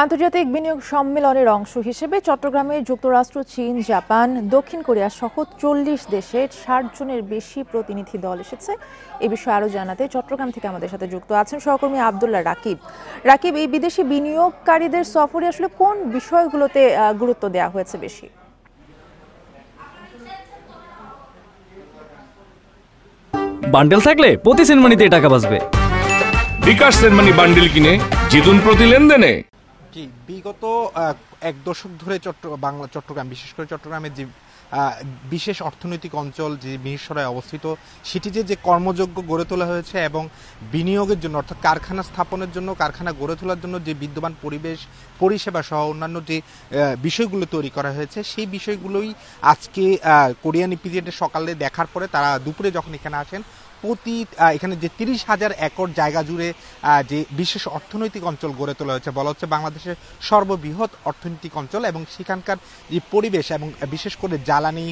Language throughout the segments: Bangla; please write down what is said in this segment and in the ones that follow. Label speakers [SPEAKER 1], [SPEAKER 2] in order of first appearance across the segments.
[SPEAKER 1] আন্তর্জাতিক বিনিয়োগ সম্মেলনের অংশ হিসেবে চট্টগ্রামে যুক্তরাষ্ট্র, চীন, জাপান, দক্ষিণ কোরিয়া সহ ৪০ দেশের ৬০ জনের বেশি প্রতিনিধি দল এসেছে। এ বিষয়ে আরও জানাতে চট্টগ্রাম থেকে আমাদের সাথে যুক্ত আছেন সহকর্মী আব্দুল্লাহ রাকিব। রাকিব, এই বিদেশি বিনিয়োগকারীদের সফরে আসলে কোন বিষয়গুলোতে গুরুত্ব দেওয়া হয়েছে বেশি?
[SPEAKER 2] বান্ডেল থাকলে প্রতি সেনমানিতে টাকা বাঁচবে।
[SPEAKER 3] বিকাশ সেনমানি বান্ডেল কিনে জিতুন প্রতি লেনদেনে।
[SPEAKER 4] বিগত এক দশক ধরে চট্টগ্রাম বিশেষ করে চট্টগ্রামের যে বিশেষ অর্থনৈতিক অঞ্চল যে মিরসরায় অবস্থিত সেটি যে কর্মযোগ্য গড়ে তোলা হয়েছে এবং বিনিয়োগের জন্য অর্থাৎ কারখানা স্থাপনের জন্য, কারখানা গড়ে তোলার জন্য যে বিদ্যমান পরিবেশ পরিষেবা সহ অন্যান্য যে বিষয়গুলো তৈরি করা হয়েছে সেই বিষয়গুলোই আজকে কোরিয়ান ইপিজেডের সকালে দেখার পরে তারা দুপুরে যখন এখানে আসেন এখানে যে ৩০,০০০ একর জায়গা জুড়ে যে বিশেষ অর্থনৈতিক অঞ্চল গড়ে তোলা হয়েছে, বলা হচ্ছে বাংলাদেশের সর্ববৃহৎ অর্থনৈতিক অঞ্চল এবং সেখানকার যে পরিবেশ এবং বিশেষ করে জ্বালানি,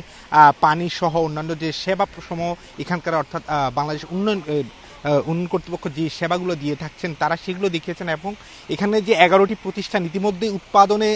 [SPEAKER 4] পানি সহ অন্যান্য যে সেবা সমূহ এখানকার অর্থাৎ বাংলাদেশ উন্নয়ন কর্তৃপক্ষ যে সেবাগুলো দিয়ে থাকছেন তারা সেগুলো দেখিয়েছেন এবং এখানে যে ১১টি প্রতিষ্ঠান ইতিমধ্যেই উৎপাদনে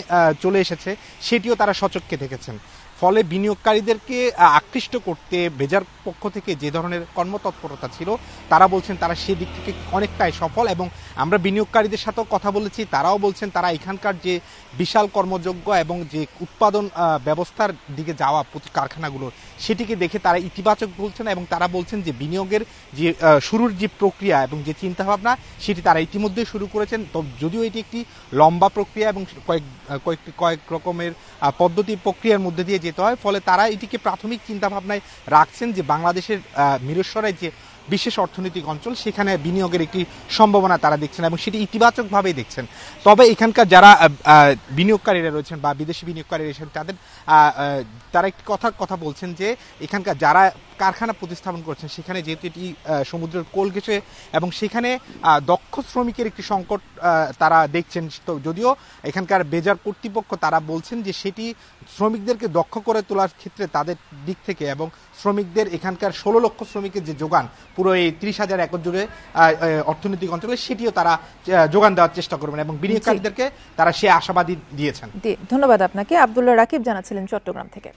[SPEAKER 4] চলে এসেছে সেটিও তারা সচক্ষে দেখেছেন। ফলে বিনিয়োগকারীদেরকে আকৃষ্ট করতে বেজার পক্ষ থেকে যে ধরনের কর্মতৎপরতা ছিল তারা বলছেন তারা সেদিক থেকে অনেকটাই সফল এবং আমরা বিনিয়োগকারীদের সাথেও কথা বলেছি, তারাও বলছেন তারা এখানকার যে বিশাল কর্মযোগ্য এবং যে উৎপাদন ব্যবস্থার দিকে যাওয়া প্রতি কারখানাগুলো সেটিকে দেখে তারা ইতিবাচক বলছেন এবং তারা বলছেন যে বিনিয়োগের যে শুরুর যে প্রক্রিয়া এবং যে চিন্তাভাবনা সেটি তারা ইতিমধ্যে শুরু করেছেন। তো যদিও এটি একটি লম্বা প্রক্রিয়া এবং কয়েক রকমের পদ্ধতি প্রক্রিয়ার মধ্যে দিয়ে যেতে হয়, ফলে তারা এটিকে প্রাথমিক চিন্তাভাবনায় রাখছেন যে বাংলাদেশের মিরসরাই যে বিশেষ অর্থনৈতিক অঞ্চল সেখানে বিনিয়োগের একটি সম্ভাবনা তারা দেখছেন এবং সেটি ইতিবাচকভাবেই দেখছেন। তবে এখানকার যারা বিনিয়োগকারীরা রয়েছেন বা বিদেশি বিনিয়োগকারীরা রয়েছেন তারা একটি কথা বলছেন যে এখানকার যারা কারখানা প্রতিস্থাপন করছেন সেখানে যেহেতু এটি সমুদ্রের কোল ঘেঁষে এবং সেখানে দক্ষ শ্রমিকের একটি সংকট তারা দেখছেন। তো যদিও এখানকার বেজার কর্তৃপক্ষ তারা বলছেন যে সেটি শ্রমিকদেরকে দক্ষ করে তোলার ক্ষেত্রে তাদের দিক থেকে এবং শ্রমিকদের এখানকার ১৬ লক্ষ শ্রমিকের যে যোগান পুরো এই ৩০,০০০ একর জুড়ে অর্থনৈতিক অঞ্চলে সেটিও তারা যোগান দেওয়ার চেষ্টা করবেন এবং বিনিয়োগকারীদেরকে তারা সে আশাবাদী দিয়েছেন।
[SPEAKER 1] ধন্যবাদ আপনাকে। আব্দুল্লাহ রাকিব জানাচ্ছিলেন চট্টগ্রাম থেকে।